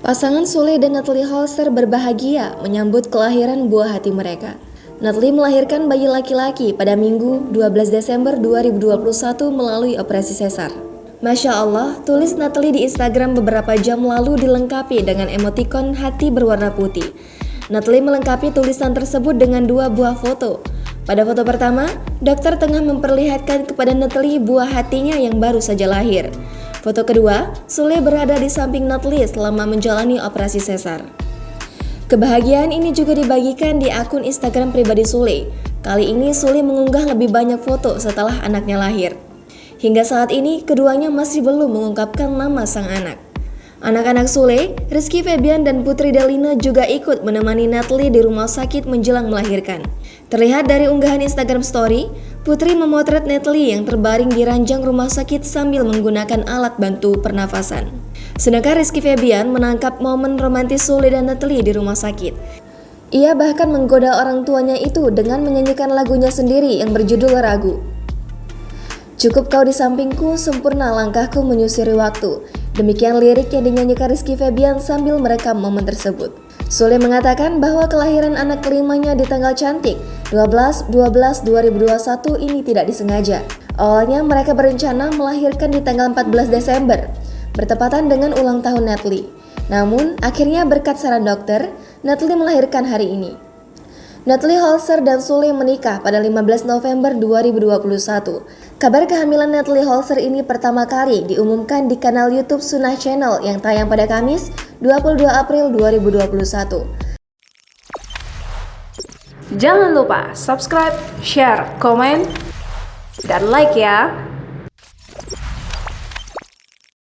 Pasangan Sule dan Natalie Holzer berbahagia menyambut kelahiran buah hati mereka. Natalie melahirkan bayi laki-laki pada Minggu 12 Desember 2021 melalui operasi sesar. Masya Allah, tulis Natalie di Instagram beberapa jam lalu dilengkapi dengan emotikon hati berwarna putih. Natalie melengkapi tulisan tersebut dengan dua buah foto. Pada foto pertama, dokter tengah memperlihatkan kepada Natalie buah hatinya yang baru saja lahir. Foto kedua, Sule berada di samping Natalie selama menjalani operasi sesar. Kebahagiaan ini juga dibagikan di akun Instagram pribadi Sule. Kali ini Sule mengunggah lebih banyak foto setelah anaknya lahir. Hingga saat ini, keduanya masih belum mengungkapkan nama sang anak. Anak-anak Sule, Rizky Febian dan Putri Delina juga ikut menemani Natalie di rumah sakit menjelang melahirkan. Terlihat dari unggahan Instagram story, Putri memotret Natalie yang terbaring di ranjang rumah sakit sambil menggunakan alat bantu pernafasan. Sedangkan Rizky Febian menangkap momen romantis Sule dan Natalie di rumah sakit. Ia bahkan menggoda orang tuanya itu dengan menyanyikan lagunya sendiri yang berjudul Ragu. Cukup kau di sampingku, sempurna langkahku menyusuri waktu. Demikian lirik yang dinyanyikan Rizky Febian sambil merekam momen tersebut. Sule mengatakan bahwa kelahiran anak kelimanya di tanggal cantik 12/12/2021 ini tidak disengaja. Awalnya mereka berencana melahirkan di tanggal 14 Desember, bertepatan dengan ulang tahun Natalie. Namun, akhirnya berkat saran dokter, Natalie melahirkan hari ini. Natalie Holzer dan Sule menikah pada 15 November 2021. Kabar kehamilan Natalie Holzer ini pertama kali diumumkan di kanal YouTube Sunnah Channel yang tayang pada Kamis 22 April 2021. Jangan lupa subscribe, share, komen, dan like ya!